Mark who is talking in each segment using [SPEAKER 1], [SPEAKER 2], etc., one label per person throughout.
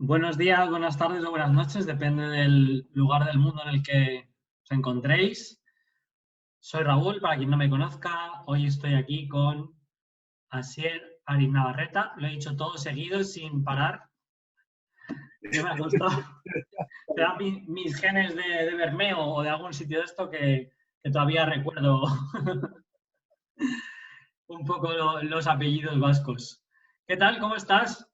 [SPEAKER 1] Buenos días, buenas tardes o buenas noches, depende del lugar del mundo en el que os encontréis. Soy Raúl, para quien no me conozca, hoy estoy aquí con Asier Aris Navarreta. Lo he dicho todo seguido, sin parar. No me ha costado. Serán mis genes de Bermeo o de algún sitio de esto que todavía recuerdo un poco los apellidos vascos. ¿Qué tal? ¿Cómo estás?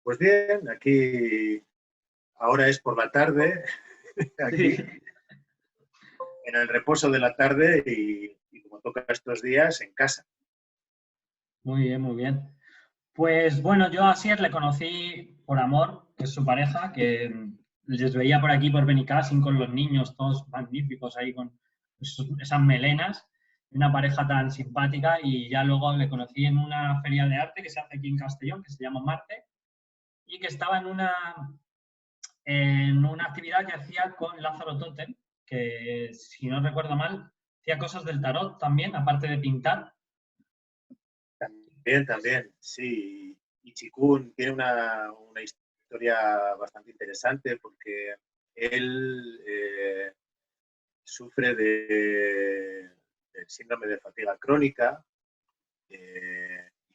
[SPEAKER 2] Pues bien, aquí ahora es por la tarde,
[SPEAKER 1] Sí,
[SPEAKER 2] aquí en el reposo de la tarde y como toca estos días, en casa.
[SPEAKER 1] muy bien, muy bien. Pues bueno, yo a Asier le conocí por Amor, que es su pareja, que les veía por aquí por Benicàssim con los niños, todos magníficos ahí con esas melenas, una pareja tan simpática y ya luego le conocí en una feria de arte que se hace aquí en Castellón, que se llama Marte, y que estaba en una actividad que hacía con Lázaro Totem, que si no recuerdo mal, hacía cosas del tarot también, aparte de pintar.
[SPEAKER 2] También, sí. Y Chikun tiene una historia bastante interesante porque él sufre del síndrome de fatiga crónica y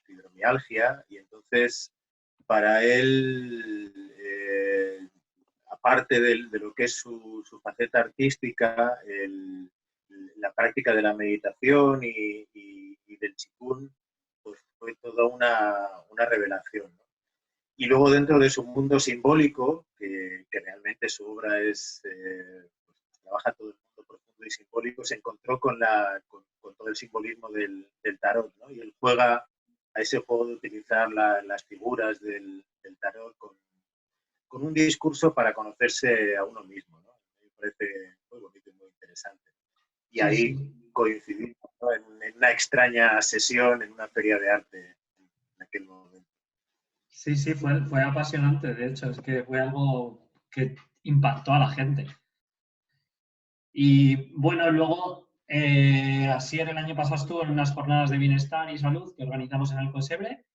[SPEAKER 2] fibromialgia, y entonces para él, aparte de lo que es su faceta artística, la práctica de la meditación y del chikun, pues fue toda una revelación, ¿no? Y luego dentro de su mundo simbólico, que realmente su obra pues, trabaja todo el mundo profundo y simbólico, se encontró con todo el simbolismo del tarot, ¿no? Y él juega a ese juego de utilizar las figuras del tarot con un discurso para conocerse a uno mismo, ¿no? Me parece muy bonito y muy interesante. Y
[SPEAKER 1] Sí,
[SPEAKER 2] ahí
[SPEAKER 1] sí.
[SPEAKER 2] coincidimos, ¿no? en una extraña sesión en una feria de arte en aquel momento.
[SPEAKER 1] Sí, sí, fue apasionante, de hecho, es que fue algo que impactó a la gente. Y bueno, luego, Asier el año pasado estuvo en unas jornadas de bienestar y salud que organizamos en Alcosebre,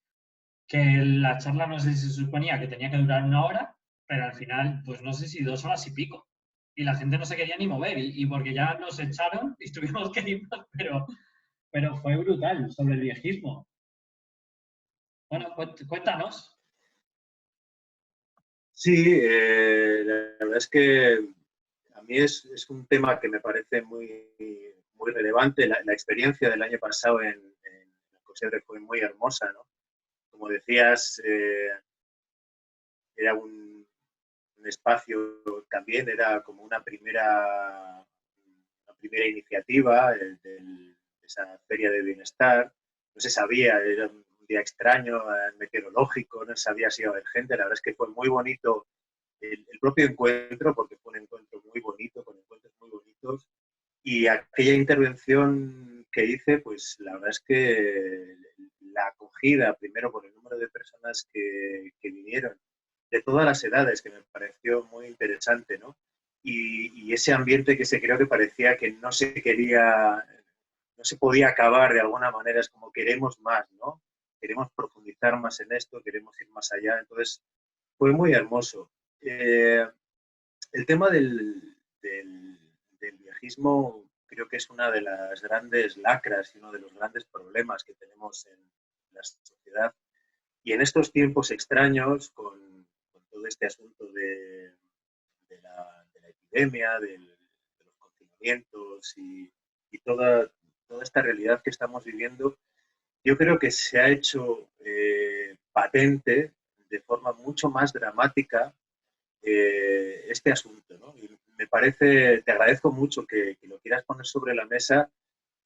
[SPEAKER 1] que la charla no sé si se suponía que tenía que durar 1 hora, pero al final, pues no sé si 2 horas y pico. Y la gente no se quería ni mover, y porque ya nos echaron y tuvimos que irnos, pero fue brutal sobre el viejismo. Bueno, cuéntanos.
[SPEAKER 2] Sí, la verdad es que a mí es un tema que me parece muy relevante. La experiencia del año pasado en Cosebre fue muy hermosa, ¿no? Como decías, era un espacio también, era como una primera iniciativa de esa feria de bienestar. No se sabía, era un día extraño, meteorológico, no se sabía si iba a haber gente. La verdad es que fue muy bonito el propio encuentro, porque fue un encuentro muy bonito, con encuentros muy bonitos. Y aquella intervención que hice, pues la verdad es que la acogida, primero por el número de personas que vinieron, de todas las edades, que me pareció muy interesante, ¿no? Y ese ambiente que se creó, que parecía que no se quería, no se podía acabar de alguna manera, es como queremos más, ¿no? Queremos profundizar más en esto, queremos ir más allá. Entonces, fue muy hermoso. El tema del viejismo creo que es una de las grandes lacras y uno de los grandes problemas que tenemos en la sociedad. Y en estos tiempos extraños, con todo este asunto de la epidemia, de los confinamientos y toda esta realidad que estamos viviendo, yo creo que se ha hecho patente de forma mucho más dramática este asunto, ¿no? Y me parece, te agradezco mucho que lo quieras poner sobre la mesa,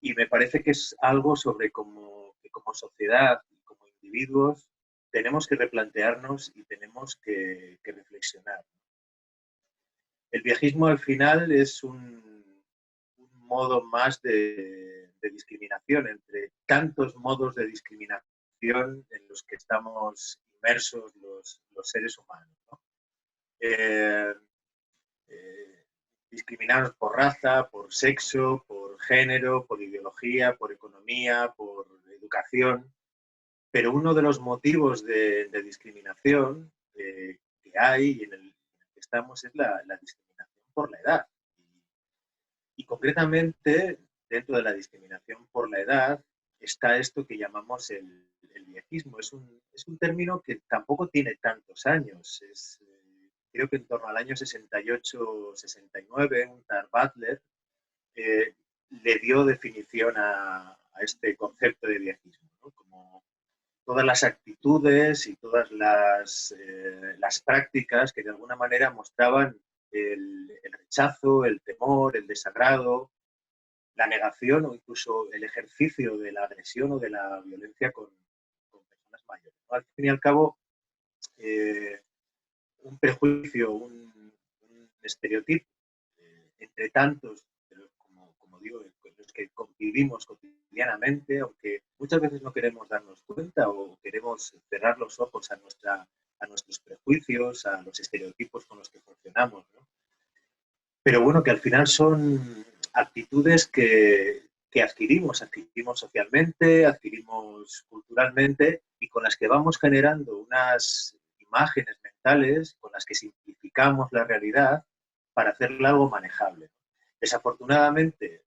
[SPEAKER 2] y me parece que es algo sobre que como sociedad y como individuos tenemos que replantearnos y tenemos que reflexionar. El viejismo al final es un modo más de discriminación, entre tantos modos de discriminación en los que estamos inmersos los seres humanos, ¿no? Eh, eh, Discriminados por raza, por sexo, por género, por ideología, por economía, por educación. pero uno de los motivos de discriminación que hay y en el que estamos es la discriminación por la edad. Y concretamente, dentro de la discriminación por la edad, está esto que llamamos el viejismo. Es un término que tampoco tiene tantos años. Creo que en torno al año 68-69, un tal Butler le dio definición a este concepto de viejismo, ¿no? Como todas las actitudes y todas las prácticas que de alguna manera mostraban el rechazo, el temor, el desagrado, la negación o incluso el ejercicio de la agresión o de la violencia con personas mayores, ¿no? Al fin y al cabo, un prejuicio, un estereotipo, entre tantos, como digo, con los que convivimos cotidianamente, aunque muchas veces no queremos darnos cuenta o queremos cerrar los ojos a nuestros prejuicios, a los estereotipos con los que funcionamos, ¿no? Pero bueno, que al final son actitudes que adquirimos socialmente, adquirimos culturalmente y con las que vamos generando unas imágenes mentales con las que simplificamos la realidad para hacerla algo manejable. Desafortunadamente,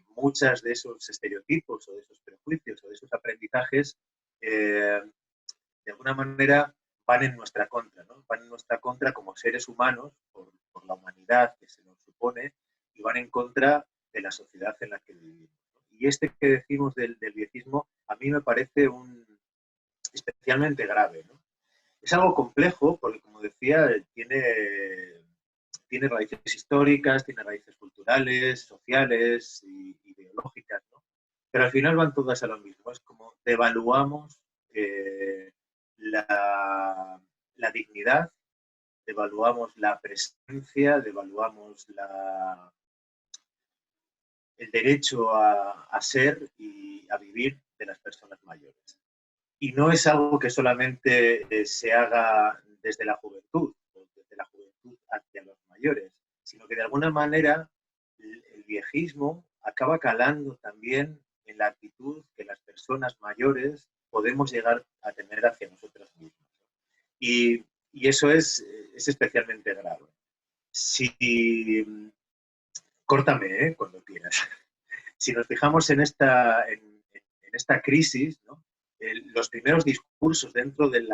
[SPEAKER 2] muchas de esos estereotipos o de esos prejuicios o de esos aprendizajes de alguna manera van en nuestra contra, ¿no? Van en nuestra contra como seres humanos por la humanidad que se nos supone y van en contra de la sociedad en la que vivimos, ¿no? Y este que decimos del viejismo a mí me parece especialmente grave, ¿no? Es algo complejo porque, como decía, tiene raíces históricas, tiene raíces culturales, sociales y ideológicas, ¿no? Pero al final van todas a lo mismo. Es como devaluamos la dignidad, devaluamos la presencia, devaluamos el derecho a ser y a vivir de las personas mayores. Y no es algo que solamente se haga desde la juventud, o desde la juventud hacia los mayores, sino que de alguna manera el viejismo acaba calando también en la actitud que las personas mayores podemos llegar a tener hacia nosotros mismos. Y eso es especialmente grave. Córtame, cuando quieras. Si nos fijamos en esta crisis, ¿no? Los primeros discursos dentro del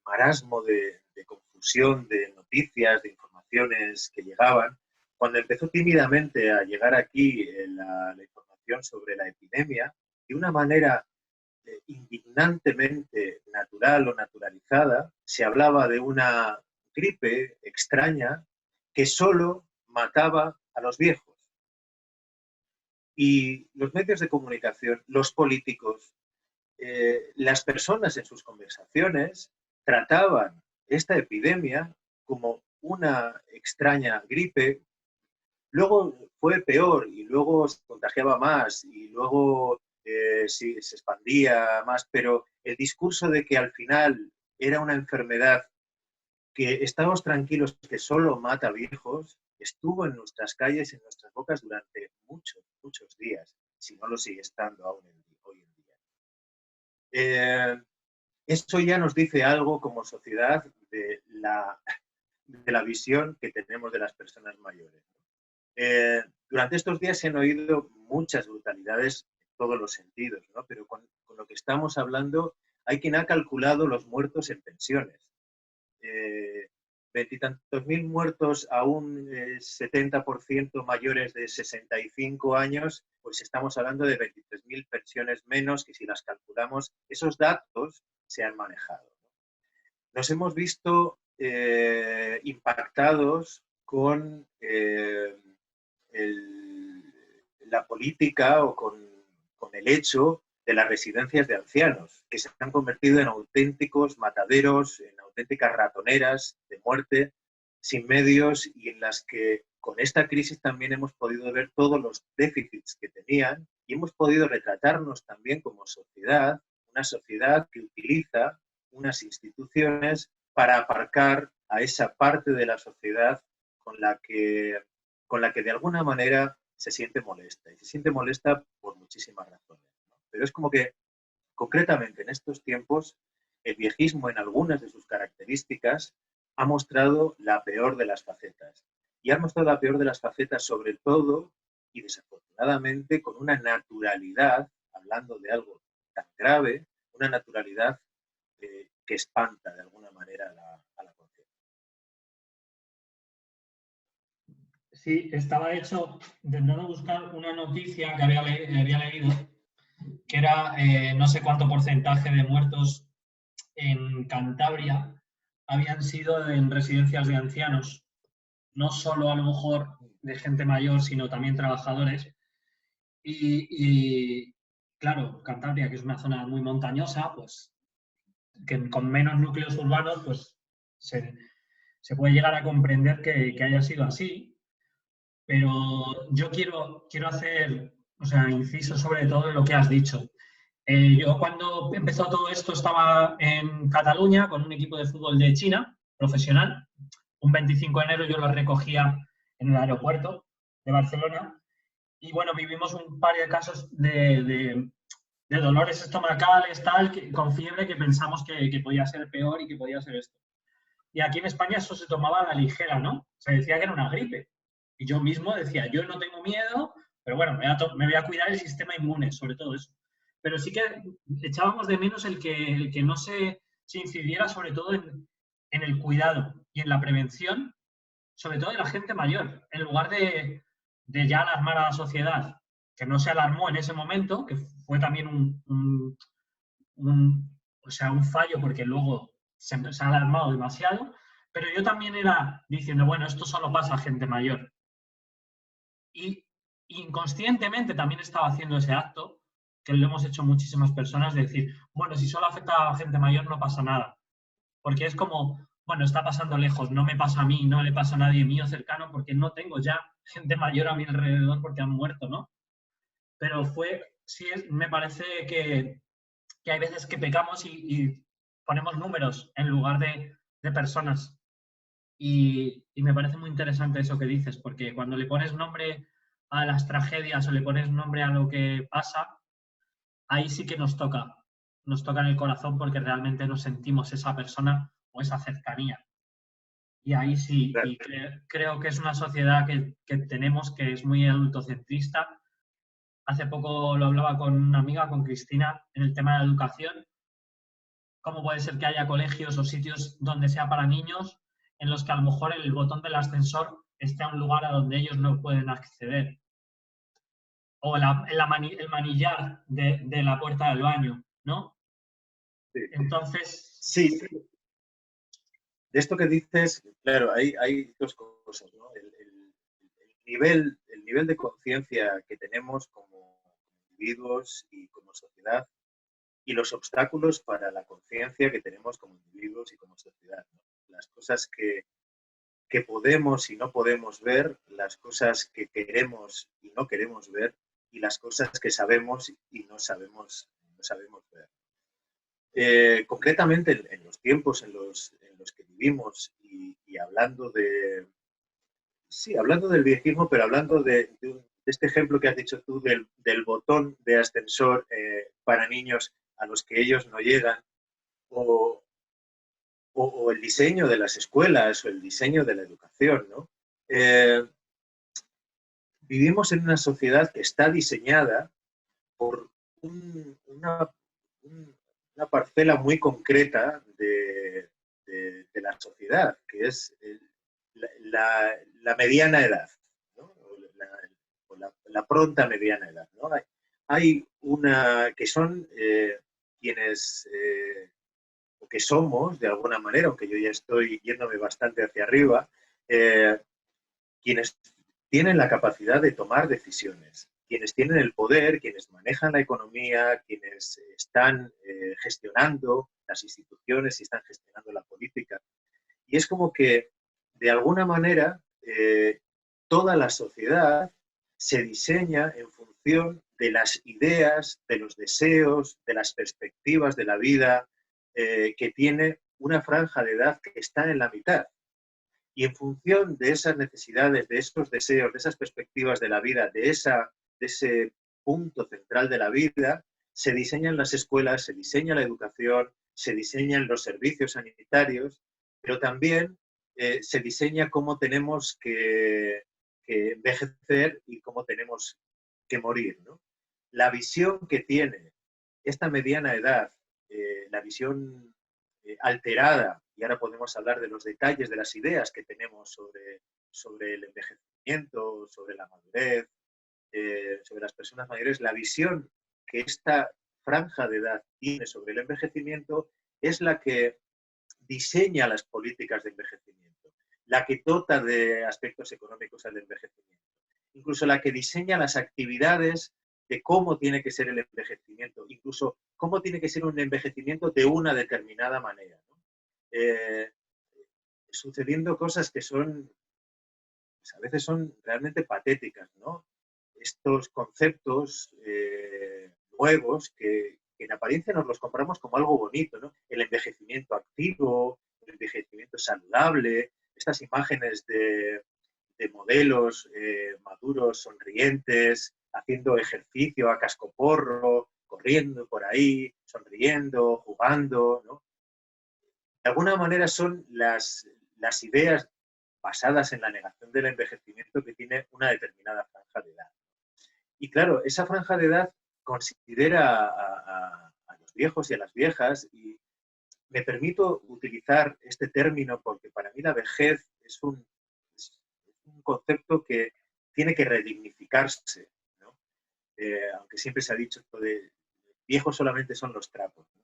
[SPEAKER 2] marasmo de confusión de noticias, de informaciones que llegaban, cuando empezó tímidamente a llegar aquí la información sobre la epidemia, de una manera indignantemente natural o naturalizada, se hablaba de una gripe extraña que solo mataba a los viejos. Y los medios de comunicación, los políticos, las personas en sus conversaciones trataban esta epidemia como una extraña gripe. Luego fue peor y luego se contagiaba más y luego sí, se expandía más, pero el discurso de que al final era una enfermedad que estamos tranquilos que solo mata viejos estuvo en nuestras calles, en nuestras bocas durante muchos, muchos días, si no lo sigue estando aún hoy en día. Eso ya nos dice algo como sociedad de la visión que tenemos de las personas mayores. Durante estos días se han oído muchas brutalidades en todos los sentidos, ¿no? Pero con lo que estamos hablando, hay quien ha calculado los muertos en pensiones. Veintitantos mil muertos a un 70% mayores de 65 años, pues estamos hablando de 23.000 pensiones menos que si las calculamos, esos datos se han manejado. Nos hemos visto impactados con la política o con el hecho de las residencias de ancianos, que se han convertido en auténticos mataderos, en auténticas ratoneras de muerte, sin medios y en las que con esta crisis también hemos podido ver todos los déficits que tenían y hemos podido retratarnos también como sociedad, una sociedad que utiliza unas instituciones para aparcar a esa parte de la sociedad con la que de alguna manera se siente molesta. Y se siente molesta por muchísimas razones, ¿no? Pero es como que Concretamente, en estos tiempos, el viejismo en algunas de sus características ha mostrado la peor de las facetas. Y ha mostrado la peor de las facetas sobre todo y desafortunadamente con una naturalidad, hablando de algo tan grave, una naturalidad que espanta de alguna manera a la conciencia.
[SPEAKER 1] Sí, estaba de hecho intentando buscar una noticia que había leído, que era no sé cuánto porcentaje de muertos en Cantabria habían sido en residencias de ancianos, no solo a lo mejor de gente mayor, sino también trabajadores. Y claro, Cantabria, que es una zona muy montañosa, pues que con menos núcleos urbanos, pues se puede llegar a comprender que haya sido así. Pero yo quiero hacer, o sea, inciso sobre todo en lo que has dicho. Yo cuando empezó todo esto estaba en Cataluña con un equipo de fútbol de China, profesional. Un 25 de enero yo lo recogía en el aeropuerto de Barcelona. Y bueno, vivimos un par de casos de dolores estomacales, tal, con fiebre que pensamos que podía ser peor y que podía ser esto. Y aquí en España eso se tomaba a la ligera, ¿no? Se decía que era una gripe. Y yo mismo decía, yo no tengo miedo, pero bueno, me voy a cuidar el sistema inmune, sobre todo eso. Pero sí que echábamos de menos el que no se incidiera sobre todo en el cuidado y en la prevención, sobre todo de la gente mayor, en lugar de ya alarmar a la sociedad, que no se alarmó en ese momento, que fue también o sea, un fallo porque luego se ha alarmado demasiado, pero yo también era diciendo, bueno, esto solo pasa a gente mayor. Y inconscientemente también estaba haciendo ese acto, que lo hemos hecho muchísimas personas, de decir, bueno, si solo afecta a gente mayor no pasa nada. Porque es como, bueno, está pasando lejos, no me pasa a mí, no le pasa a nadie mío cercano, porque no tengo ya gente mayor a mi alrededor porque han muerto, ¿no? Pero sí, me parece que hay veces que pecamos y ponemos números en lugar de personas. Y me parece muy interesante eso que dices, porque cuando le pones nombre a las tragedias o le pones nombre a lo que pasa, ahí sí que nos toca en el corazón porque realmente nos sentimos esa persona o esa cercanía. Y ahí sí,
[SPEAKER 2] Claro.
[SPEAKER 1] y creo que es una sociedad que tenemos que es muy adultocentrista. Hace poco lo hablaba con una amiga, con Cristina, en el tema de la educación. ¿Cómo puede ser que haya colegios o sitios donde sea para niños en los que a lo mejor el botón del ascensor esté a un lugar a donde ellos no pueden acceder? O el manillar de la puerta del baño, ¿no?
[SPEAKER 2] Sí.
[SPEAKER 1] Entonces,
[SPEAKER 2] Sí, de esto que dices, claro, hay dos cosas, ¿no? El nivel de conciencia que tenemos como individuos y como sociedad y los obstáculos para la conciencia que tenemos como individuos y como sociedad, ¿no? Las cosas que podemos y no podemos ver, las cosas que queremos y no queremos ver y las cosas que sabemos y no sabemos ver. Concretamente en los tiempos en los que vivimos y hablando sí, hablando del viejismo, pero hablando de este ejemplo que has dicho tú del botón de ascensor para niños a los que ellos no llegan, o, o el diseño de las escuelas o el diseño de la educación, ¿no? Vivimos en una sociedad que está diseñada por una, una parcela muy concreta de la sociedad, que es la mediana edad, ¿no? La pronta mediana edad, ¿no? Hay una que son quienes, o que somos de alguna manera, aunque yo ya estoy yéndome bastante hacia arriba, quienes tienen la capacidad de tomar decisiones, quienes tienen el poder, quienes manejan la economía, quienes están gestionando las instituciones y están gestionando la política. Y es como que, de alguna manera, toda la sociedad se diseña en función de las ideas, de los deseos, de las perspectivas de la vida que tiene una franja de edad que está en la mitad. Y en función de esas necesidades, de esos deseos, de esas perspectivas de la vida, de ese punto central de la vida, se diseñan las escuelas, se diseña la educación, se diseñan los servicios sanitarios, pero también se diseña cómo tenemos que envejecer y cómo tenemos que morir, ¿no? La visión que tiene esta mediana edad, la visión alterada, y ahora podemos hablar de los detalles de las ideas que tenemos sobre el envejecimiento, sobre la madurez, sobre las personas mayores, la visión que esta franja de edad tiene sobre el envejecimiento es la que diseña las políticas de envejecimiento, la que dota de aspectos económicos al envejecimiento, incluso la que diseña las actividades de cómo tiene que ser el envejecimiento, incluso cómo tiene que ser un envejecimiento de una determinada manera, ¿no? Sucediendo cosas que son, pues a veces son realmente patéticas, ¿no? Estos conceptos nuevos que en apariencia nos los compramos como algo bonito, ¿no? El envejecimiento activo, el envejecimiento saludable, estas imágenes de modelos maduros, sonrientes, haciendo ejercicio a cascoporro, corriendo por ahí, sonriendo, jugando, ¿no? De alguna manera son las ideas basadas en la negación del envejecimiento que tiene una determinada franja de edad. Y claro, esa franja de edad considera a los viejos y a las viejas, y me permito utilizar este término porque para mí la vejez es un concepto que tiene que redignificarse, ¿no? Aunque siempre se ha dicho esto de viejos solamente son los trapos, ¿no?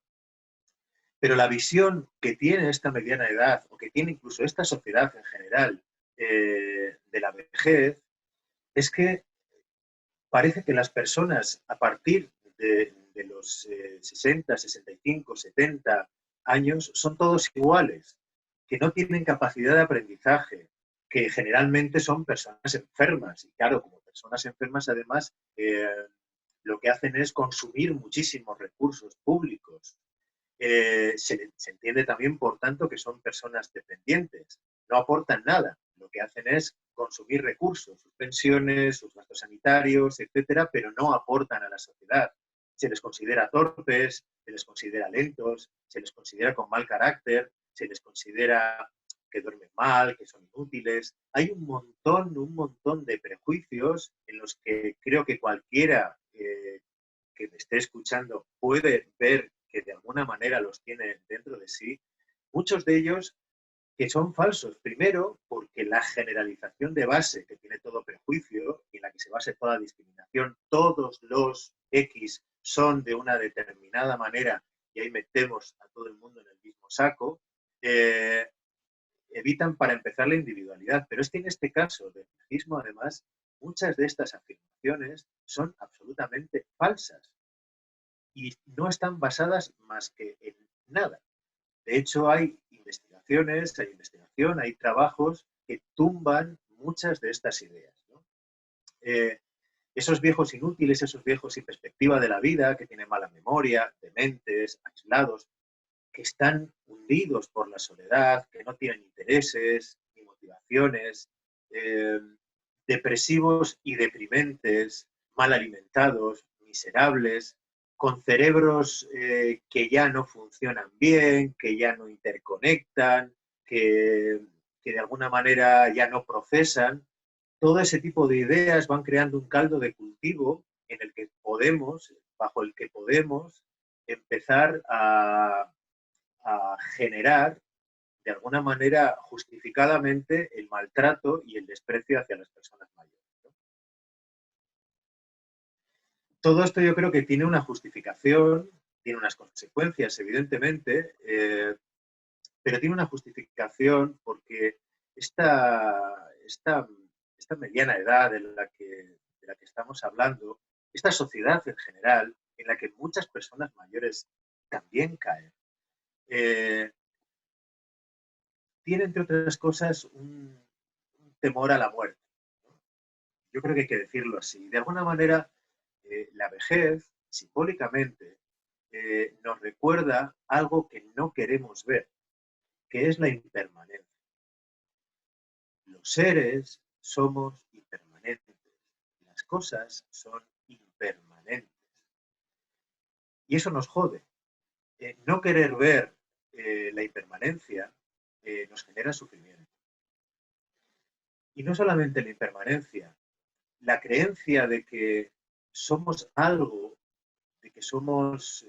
[SPEAKER 2] Pero la visión que tiene esta mediana edad, o que tiene incluso esta sociedad en general, de la vejez, es que parece que las personas a partir de los 60, 65, 70 años son todos iguales, que no tienen capacidad de aprendizaje, que generalmente son personas enfermas. Y claro, como personas enfermas, además, lo que hacen es consumir muchísimos recursos públicos. Se entiende también, por tanto, que son personas dependientes. No aportan nada. Lo que hacen es consumir recursos, sus pensiones, sus gastos sanitarios, etcétera, pero no aportan a la sociedad. Se les considera torpes, se les considera lentos, se les considera con mal carácter, se les considera que duermen mal, que son inútiles. Hay un montón de prejuicios en los que creo que cualquiera que me esté escuchando puede ver que de alguna manera los tiene dentro de sí, muchos de ellos que son falsos. Primero, porque la generalización de base que tiene todo prejuicio y en la que se basa toda discriminación, todos los X son de una determinada manera y ahí metemos a todo el mundo en el mismo saco, evitan para empezar la individualidad. Pero es que en este caso del racismo, además, muchas de estas afirmaciones son absolutamente falsas y no están basadas más que en nada. De hecho, hay investigación, hay trabajos que tumban muchas de estas ideas, ¿no? Esos viejos inútiles, esos viejos sin perspectiva de la vida, que tienen mala memoria, dementes, aislados, que están hundidos por la soledad, que no tienen intereses ni motivaciones, eh, depresivos y deprimentes, mal alimentados, miserables, con cerebros que ya no funcionan bien, que ya no interconectan, que de alguna manera ya no procesan. Todo ese tipo de ideas van creando un caldo de cultivo en el que podemos, bajo el que podemos empezar a generar de alguna manera justificadamente el maltrato y el desprecio hacia las personas mayores, ¿no? Todo esto yo creo que tiene una justificación, tiene unas consecuencias, evidentemente, pero tiene una justificación porque esta mediana edad de la que estamos hablando, esta sociedad en general, en la que muchas personas mayores también caen, tiene, entre otras cosas, un temor a la muerte, ¿no? Yo creo que hay que decirlo así. De alguna manera, la vejez, simbólicamente, nos recuerda algo que no queremos ver, que es la impermanencia. Los seres somos impermanentes, las cosas son impermanentes. Y eso nos jode. No querer ver la impermanencia nos genera sufrimiento. Y no solamente la impermanencia, la creencia de que somos algo, de que somos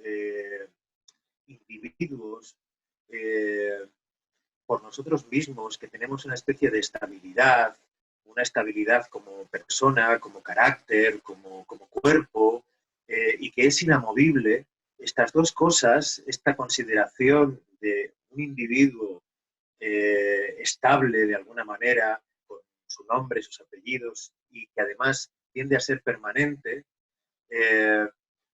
[SPEAKER 2] individuos por nosotros mismos, que tenemos una especie de estabilidad, una estabilidad como persona, como carácter, como cuerpo, y que es inamovible. Estas dos cosas, esta consideración de un individuo estable de alguna manera, con su nombre, sus apellidos, y que además tiende a ser permanente,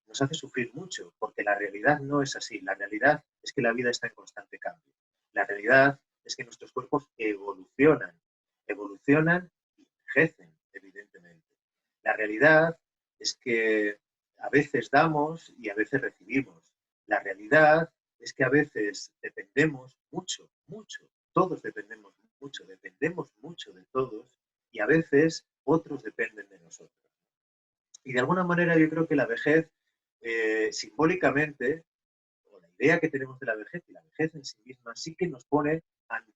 [SPEAKER 2] nos hace sufrir mucho, porque la realidad no es así. La realidad es que la vida está en constante cambio. La realidad es que nuestros cuerpos evolucionan y envejecen, evidentemente. La realidad es que a veces damos y a veces recibimos. La realidad es que a veces dependemos mucho, todos dependemos mucho de todos, y a veces otros dependen de nosotros. Y de alguna manera yo creo que la vejez, simbólicamente, o la idea que tenemos de la vejez, y la vejez en sí misma, sí que nos pone ante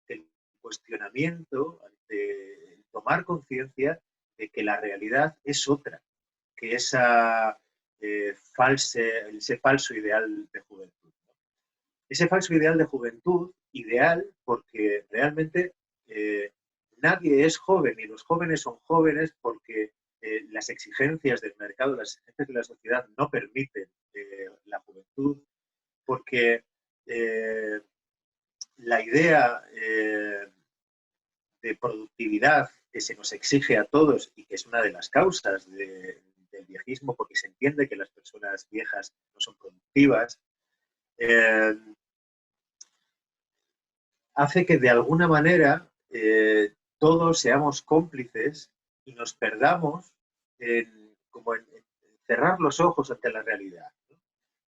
[SPEAKER 2] el cuestionamiento, ante el tomar conciencia de que la realidad es otra, que ese falso ideal de juventud. Ese falso ideal de juventud, ideal porque realmente nadie es joven, y los jóvenes son jóvenes porque las exigencias del mercado, las exigencias de la sociedad no permiten la juventud, porque la idea de productividad que se nos exige a todos y que es una de las causas del viejismo, porque se entiende que las personas viejas no son productivas, hace que de alguna manera todos seamos cómplices y nos perdamos como en cerrar los ojos ante la realidad. ¿No?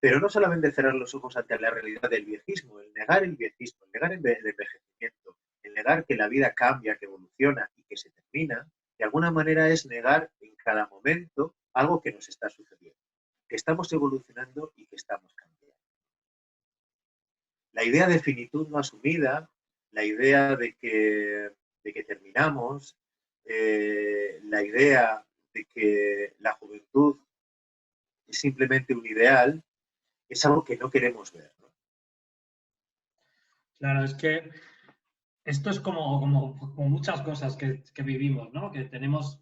[SPEAKER 2] Pero no solamente cerrar los ojos ante la realidad del viejismo, el negar el viejismo, el negar el envejecimiento, el negar que la vida cambia, que evoluciona y que se termina, de alguna manera es negar en cada momento algo que nos está sucediendo, que estamos evolucionando y que estamos cambiando. La idea de finitud no asumida, la idea de que terminamos, la idea de que la juventud es simplemente un ideal, es algo que no queremos ver, ¿no?
[SPEAKER 1] Claro, es que esto es como muchas cosas que vivimos, ¿no? Que tenemos,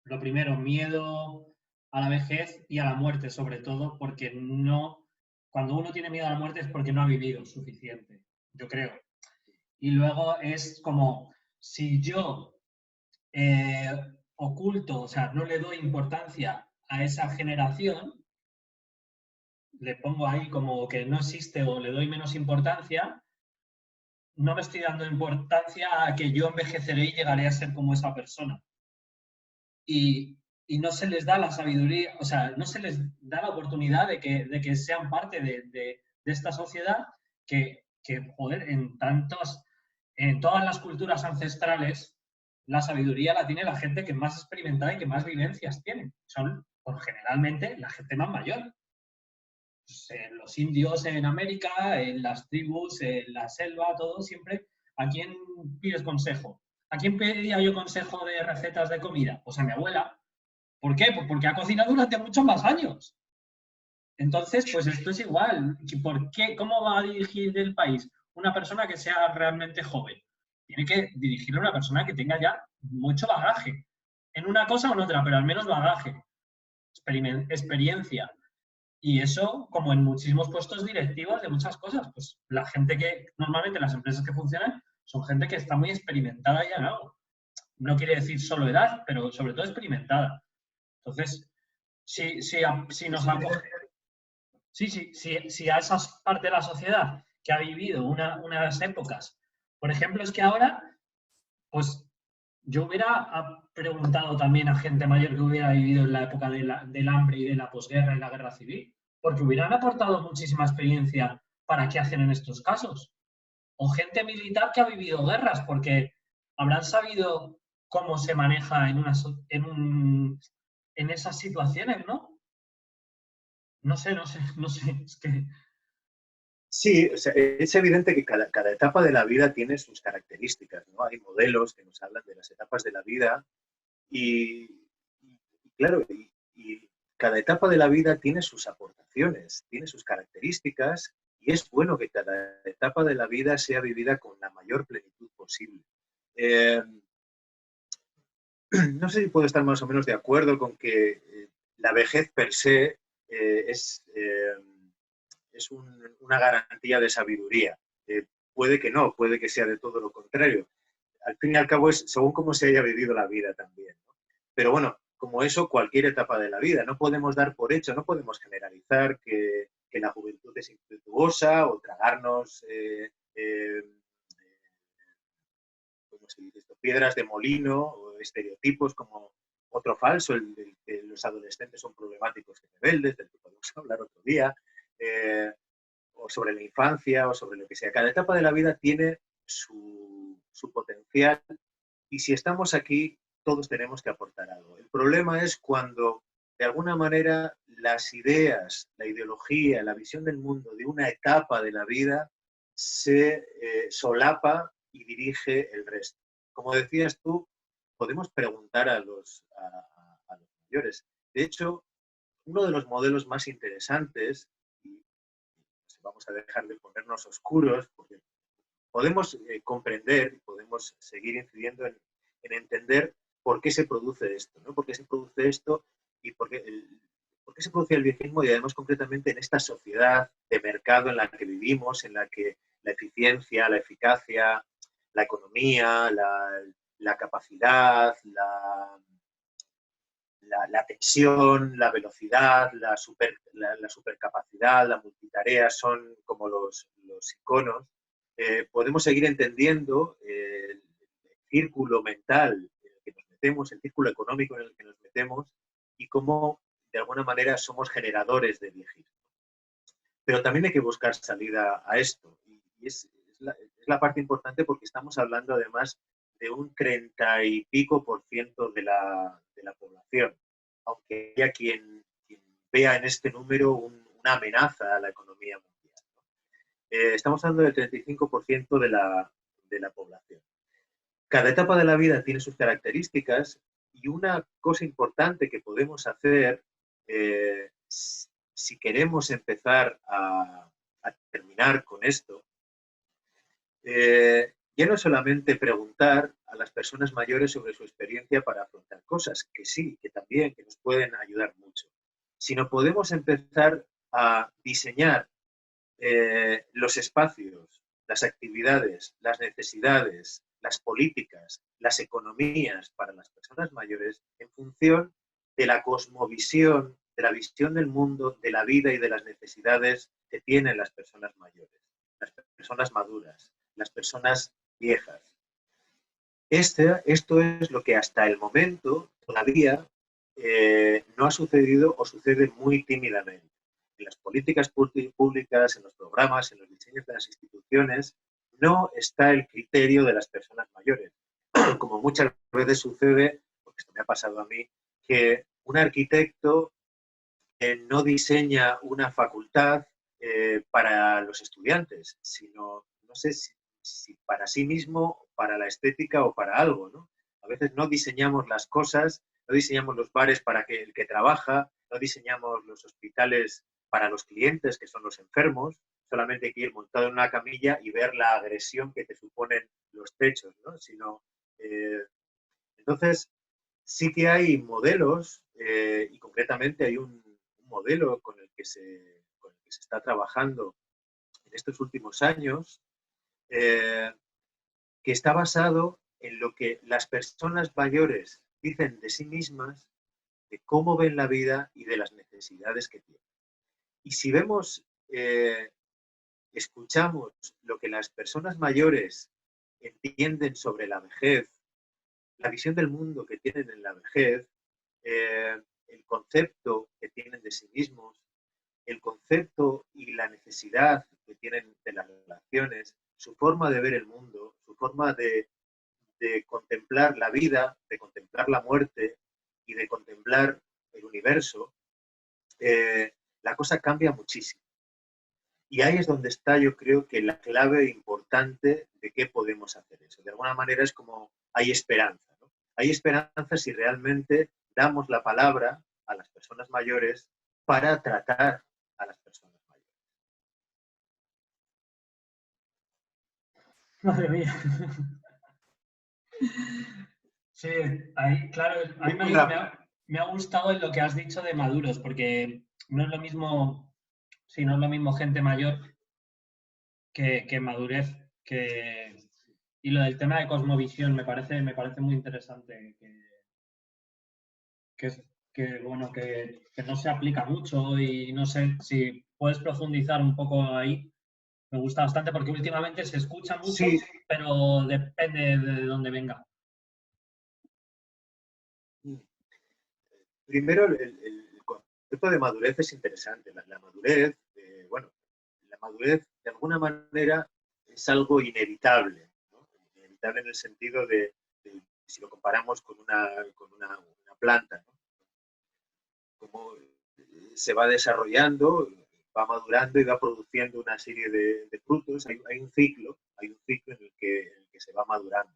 [SPEAKER 1] lo primero, miedo a la vejez y a la muerte, sobre todo, porque no, cuando uno tiene miedo a la muerte es porque no ha vivido suficiente, yo creo. Y luego es como, si yo oculto, o sea, no le doy importancia a esa generación, le pongo ahí como que no existe o le doy menos importancia, no me estoy dando importancia a que yo envejeceré y llegaré a ser como esa persona. Y no se les da la sabiduría, o sea, no se les da la oportunidad de que sean parte de esta sociedad que, joder, en todas las culturas ancestrales, la sabiduría la tiene la gente que más experimentada y que más vivencias tiene. Son, generalmente, la gente más mayor. Los indios en América, en las tribus, en la selva, todo siempre. ¿A quién pides consejo? ¿A quién pedía yo consejo de recetas de comida? Pues a mi abuela. ¿Por qué? Pues porque ha cocinado durante muchos más años. Entonces, pues esto es igual. ¿Por qué? ¿Cómo va a dirigir el país una persona que sea realmente joven? Tiene que dirigir a una persona que tenga ya mucho bagaje. En una cosa o en otra, pero al menos bagaje, experiencia. Y eso, como en muchísimos puestos directivos de muchas cosas, pues la gente que, normalmente las empresas que funcionan, son gente que está muy experimentada ya en algo. No quiere decir solo edad, pero sobre todo experimentada. Entonces, si nos si a esa parte de la sociedad que ha vivido unas épocas, por ejemplo, es que ahora, pues yo hubiera preguntado también a gente mayor que hubiera vivido en la época del hambre y de la posguerra y la guerra civil, porque hubieran aportado muchísima experiencia para qué hacen en estos casos. O gente militar que ha vivido guerras, porque habrán sabido cómo se maneja en esas situaciones, ¿no? No sé, no sé, no sé, es que...
[SPEAKER 2] Sí, o sea, es evidente que cada etapa de la vida tiene sus características, ¿no? Hay modelos que nos hablan de las etapas de la vida y, claro, y cada etapa de la vida tiene sus aportaciones, tiene sus características y es bueno que cada etapa de la vida sea vivida con la mayor plenitud posible. Eh, no sé si puedo estar más o menos de acuerdo con que la vejez per se es una garantía de sabiduría. Puede que no, puede que sea de todo lo contrario. Al fin y al cabo es según cómo se haya vivido la vida también, ¿no? Pero bueno, como eso, cualquier etapa de la vida. No podemos dar por hecho, no podemos generalizar que la juventud es impetuosa o tragarnos, ¿cómo se dice esto? Piedras de molino o estereotipos como otro falso, el que los adolescentes son problemáticos y rebeldes, del que podemos hablar otro día. O sobre la infancia o sobre lo que sea. Cada etapa de la vida tiene su potencial y si estamos aquí, todos tenemos que aportar algo. El problema es cuando, de alguna manera, las ideas, la ideología, la visión del mundo de una etapa de la vida se solapa y dirige el resto. Como decías tú, podemos preguntar a los mayores. De hecho, uno de los modelos más interesantes, y vamos a dejar de ponernos oscuros, porque podemos comprender y podemos seguir incidiendo en, entender por qué se produce esto, ¿no? Por qué se produce esto y por qué se produce el viejismo y además concretamente en esta sociedad de mercado en la que vivimos, en la que la eficiencia, la eficacia, la economía, la capacidad, la tensión, la velocidad, la supercapacidad, la multitarea son como los iconos. Podemos seguir entendiendo el círculo mental en el que nos metemos, el círculo económico en el que nos metemos y cómo de alguna manera somos generadores de viejismo. Pero también hay que buscar salida a esto y es la parte importante porque estamos hablando además de un 30 y pico por ciento de la población, aunque haya quien vea en este número una amenaza a la economía mundial, ¿no? Estamos hablando del 35% de la población. Cada etapa de la vida tiene sus características y una cosa importante que podemos hacer si queremos empezar a terminar con esto, ya no solamente preguntar a las personas mayores sobre su experiencia para afrontar cosas, que sí, que también, que nos pueden ayudar mucho, sino podemos empezar a diseñar los espacios, las actividades, las necesidades, las políticas, las economías para las personas mayores en función de la cosmovisión, de la visión del mundo, de la vida y de las necesidades que tienen las personas mayores, las personas maduras, las personas viejas. Esto es lo que hasta el momento todavía no ha sucedido o sucede muy tímidamente. En las políticas públicas, en los programas, en los diseños de las instituciones, no está el criterio de las personas mayores. Como muchas veces sucede, porque esto me ha pasado a mí, que un arquitecto no diseña una facultad para los estudiantes, sino, no sé si para sí mismo, para la estética o para algo, ¿no? A veces no diseñamos las cosas, no diseñamos los bares para que el que trabaja, no diseñamos los hospitales para los clientes, que son los enfermos, solamente hay que ir montado en una camilla y ver la agresión que te suponen los techos, ¿no? Sino, entonces, sí que hay modelos y concretamente hay un modelo con el que se está trabajando en estos últimos años eh, que está basado en lo que las personas mayores dicen de sí mismas, de cómo ven la vida y de las necesidades que tienen. Y si vemos, escuchamos lo que las personas mayores entienden sobre la vejez, la visión del mundo que tienen en la vejez, el concepto que tienen de sí mismos, el concepto y la necesidad que tienen de las relaciones, su forma de ver el mundo, su forma de contemplar la vida, de contemplar la muerte y de contemplar el universo, la cosa cambia muchísimo. Y ahí es donde está, yo creo, que la clave importante de qué podemos hacer eso. De alguna manera es como hay esperanza, ¿no? Hay esperanza si realmente damos la palabra a las personas mayores para tratar a las personas mayores.
[SPEAKER 1] Madre mía. Sí, ahí, claro, a mí
[SPEAKER 2] Muy, muy rápido.
[SPEAKER 1] me ha gustado en lo que has dicho de maduros, porque no es lo mismo, sí, no es lo mismo gente mayor que madurez, y lo del tema de cosmovisión me parece muy interesante, que, es- que, bueno, que no se aplica mucho y no sé si puedes profundizar un poco ahí. Me gusta bastante porque últimamente se escucha mucho,
[SPEAKER 2] Sí,
[SPEAKER 1] pero depende de dónde venga.
[SPEAKER 2] primero el concepto de madurez es interesante. La madurez, bueno, la madurez de alguna manera es algo inevitable, ¿no? Inevitable en el sentido de si lo comparamos con una planta, ¿no? Como se va desarrollando, va madurando y va produciendo una serie de frutos. Hay un ciclo en el que se va madurando.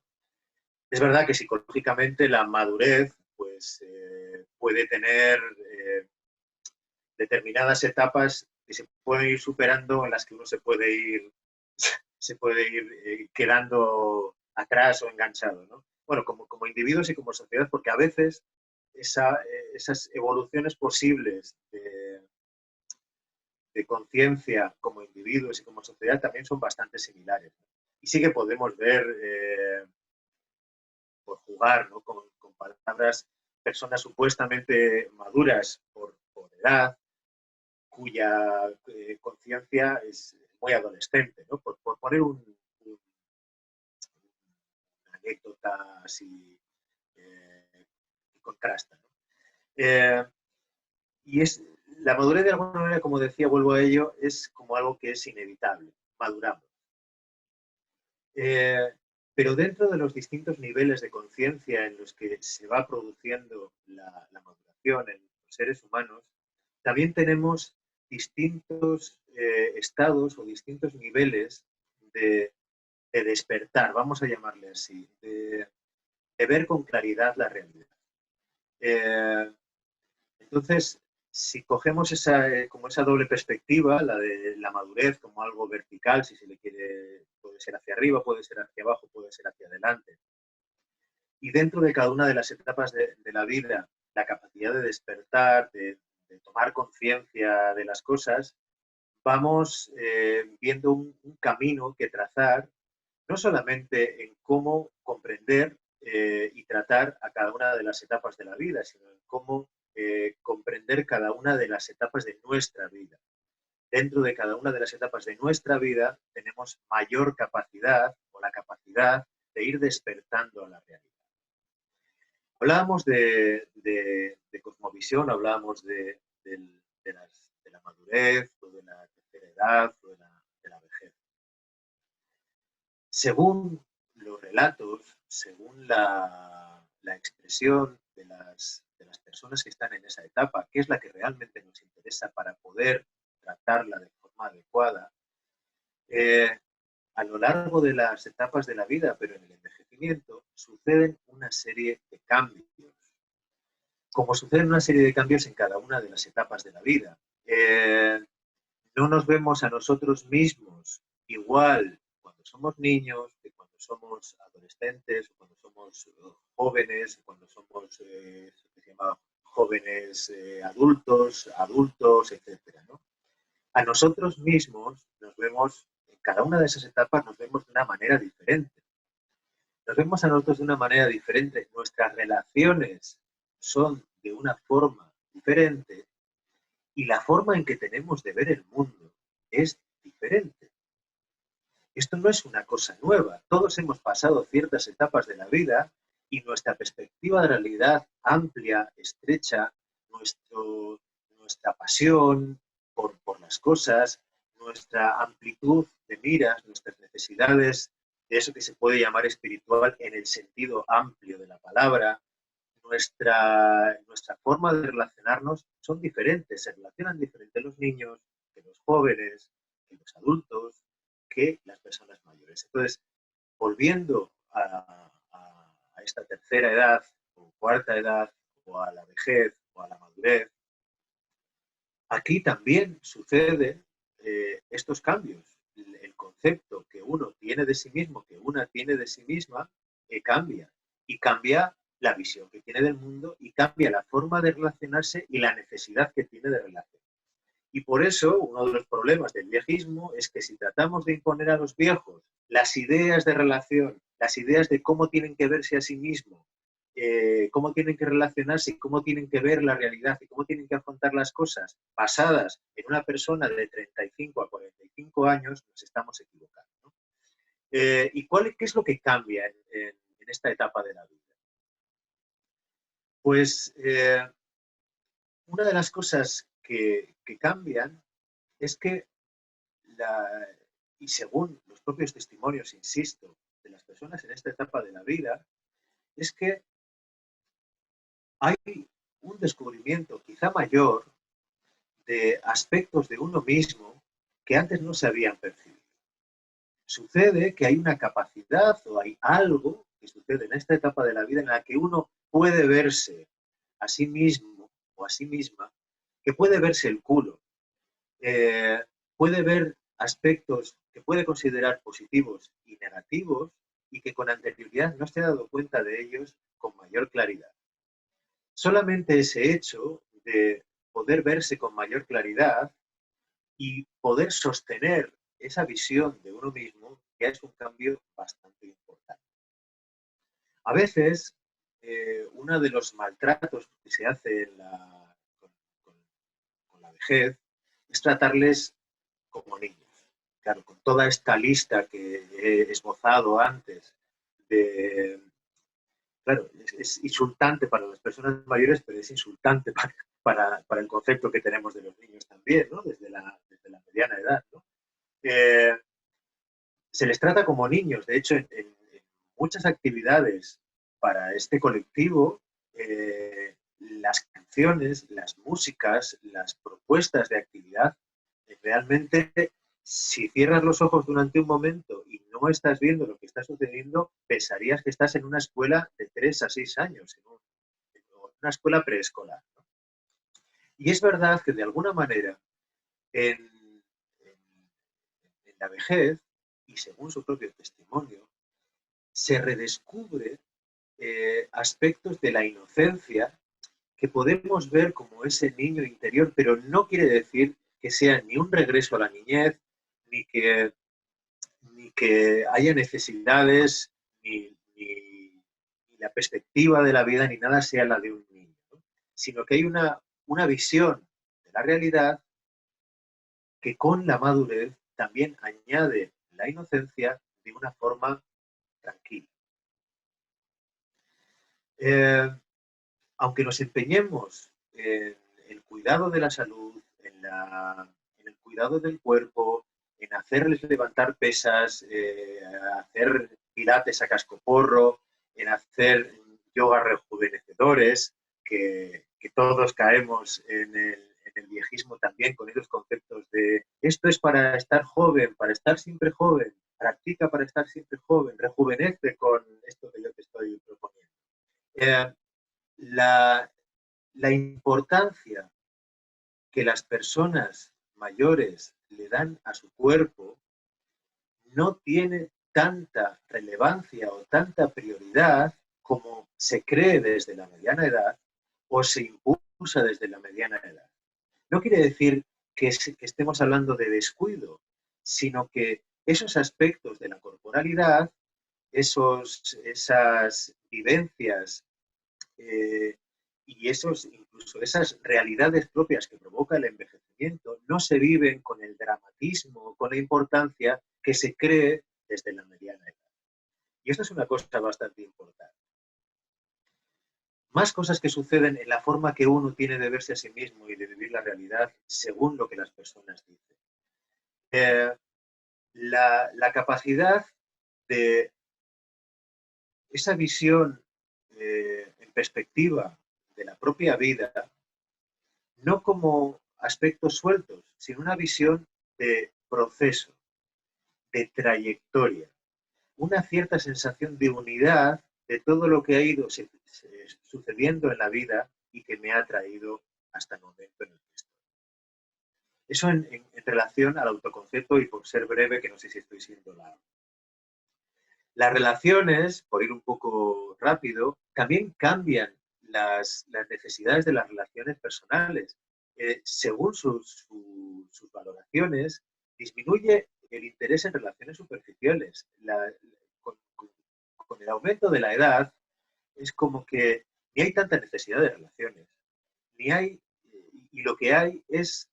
[SPEAKER 2] Es verdad que psicológicamente la madurez pues, puede tener determinadas etapas que se pueden ir superando, en las que uno se puede ir quedando atrás o enganchado, ¿no? Bueno, como individuos y como sociedad, porque a veces esas evoluciones posibles de conciencia como individuos y como sociedad también son bastante similares, ¿no? Y sí que podemos ver, por jugar, ¿no? Con palabras, personas supuestamente maduras por edad, cuya conciencia es muy adolescente, ¿no? Por poner una anécdota así que contrasta, ¿no? Eh, y es la madurez de alguna manera, como decía, vuelvo a ello, es como algo que es inevitable, maduramos. Eh, pero dentro de los distintos niveles de conciencia en los que se va produciendo la maduración en los seres humanos, también tenemos distintos estados o distintos niveles de, de, despertar, vamos a llamarle así, de ver con claridad la realidad. Eh, entonces, si cogemos como esa doble perspectiva, la de la madurez como algo vertical, si se le quiere, puede ser hacia arriba, puede ser hacia abajo, puede ser hacia adelante. Y dentro de cada una de las etapas de la vida, la capacidad de despertar, de tomar conciencia de las cosas, vamos viendo un camino que trazar, no solamente en cómo comprender y tratar a cada una de las etapas de la vida, sino en cómo comprender cada una de las etapas de nuestra vida. Dentro de cada una de las etapas de nuestra vida tenemos mayor capacidad o la capacidad de ir despertando a la realidad. Hablábamos de cosmovisión, hablábamos de la madurez, o de la tercera edad, o de la vejez. Según los relatos, según la expresión de las personas que están en esa etapa, que es la que realmente nos interesa para poder tratarla de forma adecuada, a lo largo de las etapas de la vida, pero en el envejecimiento, suceden una serie de cambios, como suceden una serie de cambios en cada una de las etapas de la vida. No nos vemos a nosotros mismos igual cuando somos niños que cuando somos adolescentes, o cuando somos jóvenes, o cuando somos se llama jóvenes adultos, etcétera, ¿no? A nosotros mismos nos vemos, en cada una de esas etapas nos vemos de una manera diferente. Nos vemos a nosotros de una manera diferente. Nuestras relaciones son de una forma diferente y la forma en que tenemos de ver el mundo es diferente. Esto no es una cosa nueva. Todos hemos pasado ciertas etapas de la vida y nuestra perspectiva de realidad amplia, estrecha, nuestra pasión por las cosas, nuestra amplitud de miras, nuestras necesidades de eso que se puede llamar espiritual en el sentido amplio de la palabra, nuestra forma de relacionarnos son diferentes, se relacionan diferente los niños, que los jóvenes, que los adultos, que las personas mayores. Entonces, volviendo a esta tercera edad, o cuarta edad, o a la vejez, o a la madurez, aquí también suceden estos cambios. El concepto que uno tiene de sí mismo, que una tiene de sí misma, cambia. Y cambia la visión que tiene del mundo y cambia la forma de relacionarse y la necesidad que tiene de relación. Y por eso uno de los problemas del viejismo es que si tratamos de imponer a los viejos las ideas de relación, las ideas de cómo tienen que verse a sí mismos, cómo tienen que relacionarse y cómo tienen que ver la realidad y cómo tienen que afrontar las cosas basadas en una persona de 35 a 45 años, nos estamos equivocando, ¿no? ¿Y qué es lo que cambia en esta etapa de la vida? Pues una de las cosas que cambian es que, y según los propios testimonios, insisto, de las personas en esta etapa de la vida, es que hay un descubrimiento quizá mayor de aspectos de uno mismo que antes no se habían percibido. Sucede que hay una capacidad o hay algo que sucede en esta etapa de la vida en la que uno puede verse a sí mismo o a sí misma, que puede verse el culo, puede ver aspectos que puede considerar positivos y negativos y que con anterioridad no se ha dado cuenta de ellos con mayor claridad. Solamente ese hecho de poder verse con mayor claridad y poder sostener esa visión de uno mismo ya es un cambio bastante importante. A veces, uno de los maltratos que se hace con la vejez es tratarles como niños. Claro, con toda esta lista que he esbozado antes, claro, es insultante para las personas mayores, pero es insultante para el concepto que tenemos de los niños también, ¿no? Desde la mediana edad, ¿no? Se les trata como niños. De hecho, en muchas actividades para este colectivo, las canciones, las músicas, las propuestas de actividad, realmente, si cierras los ojos durante un momento y no estás viendo lo que está sucediendo, pensarías que estás en una escuela de 3 a 6 años, en una escuela preescolar, ¿no? Y es verdad que de alguna manera en la vejez, y según su propio testimonio, se redescubre aspectos de la inocencia que podemos ver como ese niño interior, pero no quiere decir que sea ni un regreso a la niñez, ni que haya necesidades, ni la perspectiva de la vida, ni nada sea la de un niño, ¿no? Sino que hay una visión de la realidad que con la madurez también añade la inocencia de una forma tranquila. Aunque nos empeñemos en el cuidado de la salud, en el cuidado del cuerpo, en hacerles levantar pesas, hacer pilates a cascoporro, en hacer yoga rejuvenecedores, que todos caemos en el viejismo también con esos conceptos de esto es para estar joven, para estar siempre joven, practica para estar siempre joven, rejuvenece con esto que yo te estoy proponiendo. La importancia que las personas mayores le dan a su cuerpo no tiene tanta relevancia o tanta prioridad como se cree desde la mediana edad o se impulsa desde la mediana edad. No quiere decir que estemos hablando de descuido, sino que esos aspectos de la corporalidad, esas vivencias y incluso esas realidades propias que provoca el envejecimiento no se viven con el dramatismo, con la importancia que se cree desde la mediana edad. Y esto es una cosa bastante importante. Más cosas que suceden en la forma que uno tiene de verse a sí mismo y de vivir la realidad según lo que las personas dicen. La capacidad de esa visión en perspectiva de la propia vida, no como aspectos sueltos, sino una visión de proceso, de trayectoria, una cierta sensación de unidad de todo lo que ha ido sucediendo en la vida y que me ha traído hasta el momento en el que estoy. Eso en relación al autoconcepto y por ser breve, que no sé si estoy siendo largo. Las relaciones, por ir un poco rápido, también cambian las necesidades de las relaciones personales. Según sus valoraciones, disminuye el interés en relaciones superficiales. Con el aumento de la edad, es como que ni hay tanta necesidad de relaciones, ni hay, y lo que hay es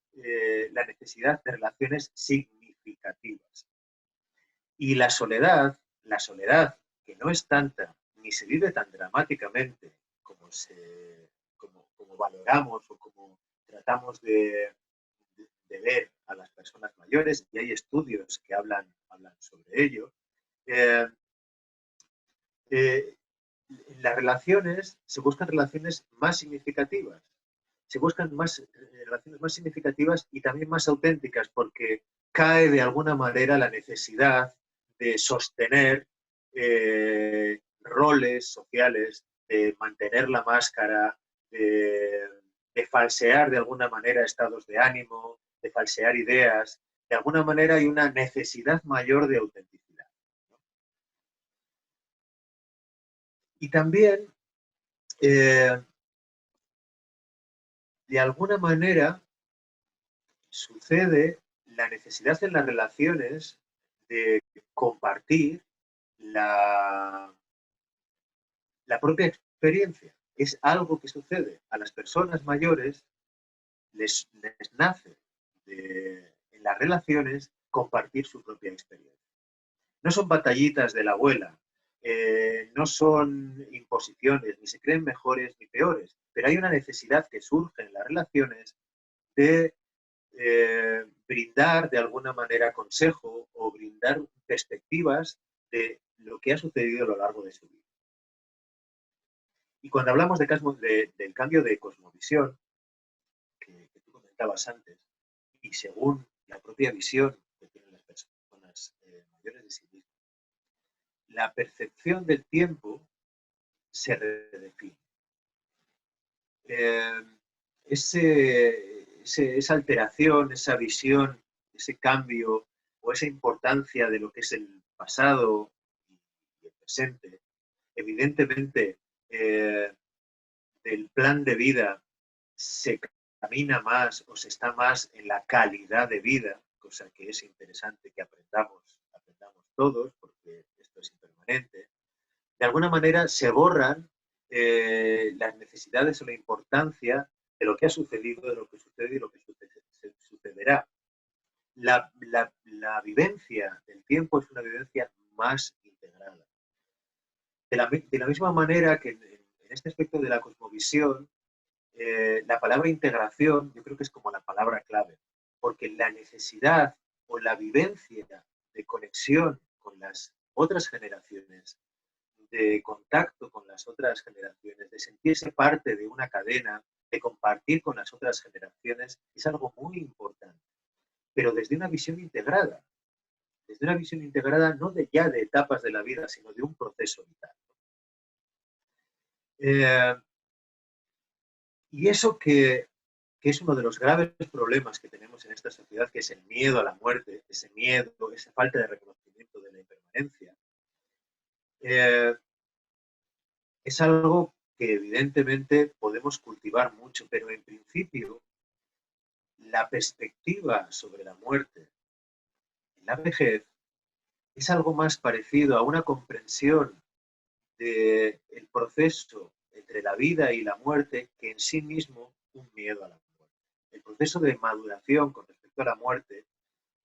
[SPEAKER 2] la necesidad de relaciones significativas. Y la soledad, que no es tanta, ni se vive tan dramáticamente como valoramos o como tratamos de ver a las personas mayores, y hay estudios que hablan sobre ello. En las relaciones se buscan relaciones más significativas. Se buscan relaciones más significativas y también más auténticas, porque cae de alguna manera la necesidad de sostener roles sociales, de mantener la máscara, de falsear de alguna manera estados de ánimo, de falsear ideas. De alguna manera hay una necesidad mayor de autenticidad, ¿no? Y también, de alguna manera, sucede la necesidad en las relaciones de compartir la propia experiencia. Es algo que sucede. A las personas mayores les nace en las relaciones compartir su propia experiencia. No son batallitas de la abuela, no son imposiciones, ni se creen mejores ni peores, pero hay una necesidad que surge en las relaciones de brindar de alguna manera consejo o brindar perspectivas de lo que ha sucedido a lo largo de su vida. Y cuando hablamos del cambio de cosmovisión, que tú comentabas antes, y según la propia visión que tienen las personas mayores de sí mismas, la percepción del tiempo se redefine. Esa alteración, esa visión, ese cambio o esa importancia de lo que es el pasado y el presente, evidentemente del plan de vida se camina más o se está más en la calidad de vida, cosa que es interesante que aprendamos todos, porque esto es impermanente. De alguna manera se borran las necesidades o la importancia de lo que ha sucedido, de lo que sucede y lo que sucederá. La vivencia del tiempo es una vivencia más integrada. De la misma manera que en este aspecto de la cosmovisión, la palabra integración yo creo que es como la palabra clave, porque la necesidad o la vivencia de conexión con las otras generaciones, de contacto con las otras generaciones, de sentirse parte de una cadena, de compartir con las otras generaciones, es algo muy importante, pero desde una visión integrada. Desde una visión integrada no ya de etapas de la vida, sino de un proceso vital. Y eso que es uno de los graves problemas que tenemos en esta sociedad, que es el miedo a la muerte, ese miedo, esa falta de reconocimiento de la impermanencia, es algo que evidentemente podemos cultivar mucho, pero en principio la perspectiva sobre la muerte en la vejez es algo más parecido a una comprensión del proceso entre la vida y la muerte que en sí mismo un miedo a la muerte. El proceso de maduración con respecto a la muerte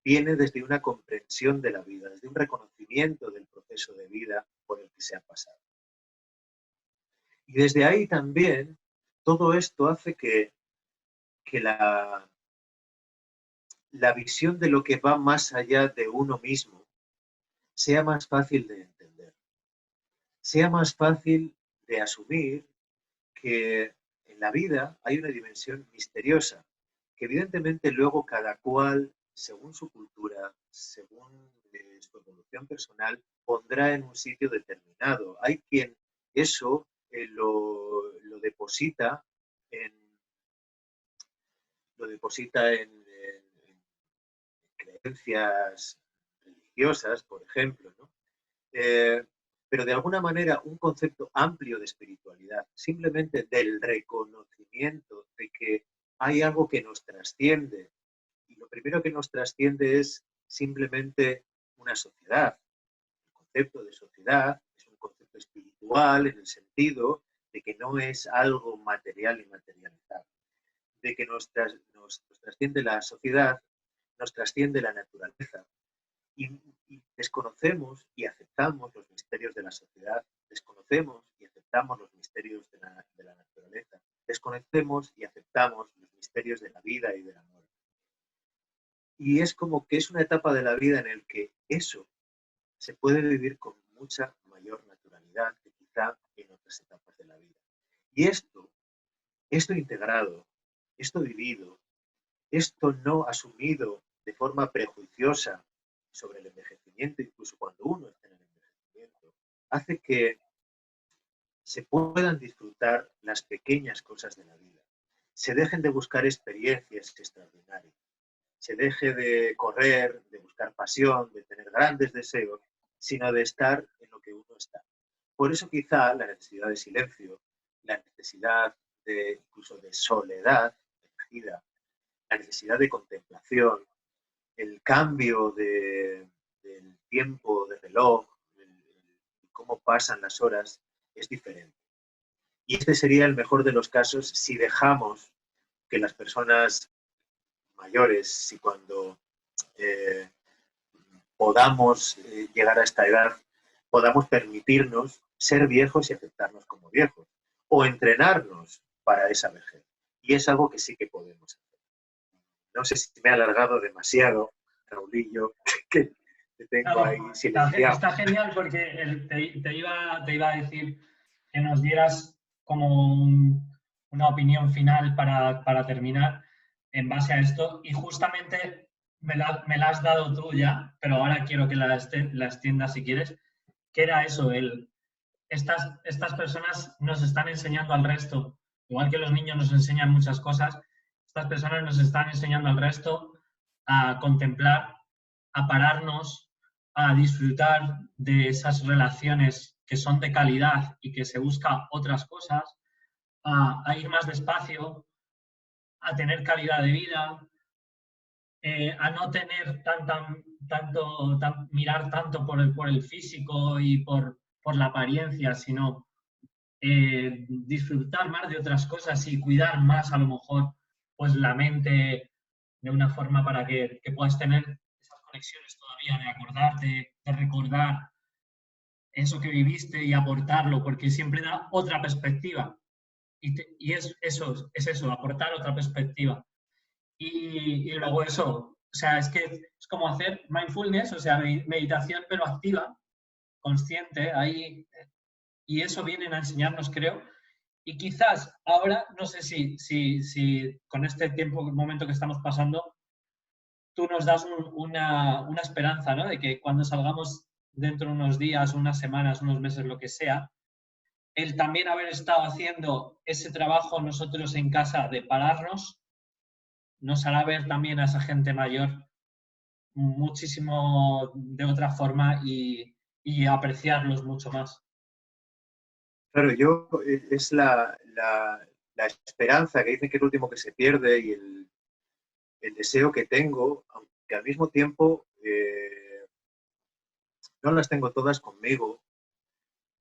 [SPEAKER 2] viene desde una comprensión de la vida, desde un reconocimiento del proceso de vida por el que se ha pasado. Y desde ahí también todo esto hace que la visión de lo que va más allá de uno mismo sea más fácil de entender, sea más fácil de asumir que en la vida hay una dimensión misteriosa, que evidentemente luego cada cual, según su cultura, según su evolución personal, pondrá en un sitio determinado. Hay quien eso lo deposita en, en creencias religiosas, por ejemplo, ¿no? Pero de alguna manera un concepto amplio de espiritualidad, simplemente del reconocimiento de que hay algo que nos trasciende. Y lo primero que nos trasciende es simplemente una sociedad. El concepto de sociedad es un concepto espiritual en el sentido de que no es algo material y materializado, de que nos trasciende la sociedad, nos trasciende la naturaleza. Y, y desconocemos y aceptamos los misterios de la sociedad, desconocemos y aceptamos los misterios de la naturaleza, desconocemos y aceptamos los misterios de la vida y del amor. Y es como que es una etapa de la vida en la que eso se puede vivir con mucha mayor naturalidad que quizá en otras etapas de la vida. Y esto integrado, esto vivido, esto no asumido de forma prejuiciosa sobre el envejecimiento, incluso cuando uno está en el envejecimiento, hace que se puedan disfrutar las pequeñas cosas de la vida. Se dejen de buscar experiencias extraordinarias. Se deje de correr, de buscar pasión, de tener grandes deseos, sino de estar en lo que uno está. Por eso quizá la necesidad de silencio, la necesidad incluso de soledad elegida, la necesidad de contemplación, el cambio del tiempo de reloj, cómo pasan las horas, es diferente. Y este sería el mejor de los casos si dejamos que las personas mayores, si cuando podamos llegar a esta edad, podamos permitirnos ser viejos y aceptarnos como viejos, o entrenarnos para esa vejez. Y es algo que sí que podemos hacer. No sé si me he alargado demasiado, Raulillo, que te tengo ahí
[SPEAKER 1] Claro,
[SPEAKER 2] silenciado.
[SPEAKER 1] está genial porque te iba a decir que nos dieras como una opinión final para terminar en base a esto y justamente me la has dado tú ya, pero ahora quiero que la extiendas si quieres, que era eso, estas personas nos están enseñando al resto, igual que los niños nos enseñan muchas cosas, estas personas nos están enseñando al resto a contemplar, a pararnos, a disfrutar de esas relaciones que son de calidad y que se busca otras cosas, a ir más despacio, a tener calidad de vida, a no tener mirar tanto por el físico y por la apariencia, sino disfrutar más de otras cosas y cuidar más a lo mejor pues la mente de una forma para que puedas tener esas conexiones todavía de acordarte, de recordar eso que viviste y aportarlo, porque siempre da otra perspectiva. Y es eso, aportar otra perspectiva. Y luego eso, o sea, es que es como hacer mindfulness, o sea, meditación pero activa, consciente, ahí, y eso vienen a enseñarnos, creo. Y quizás ahora, no sé si con este momento que estamos pasando, tú nos das una esperanza, ¿no? De que cuando salgamos dentro de unos días, unas semanas, unos meses, lo que sea, el también haber estado haciendo ese trabajo nosotros en casa de pararnos, nos hará ver también a esa gente mayor muchísimo de otra forma y apreciarlos mucho más.
[SPEAKER 2] Claro, es la esperanza que dicen que es lo último que se pierde y el deseo que tengo, aunque al mismo tiempo no las tengo todas conmigo,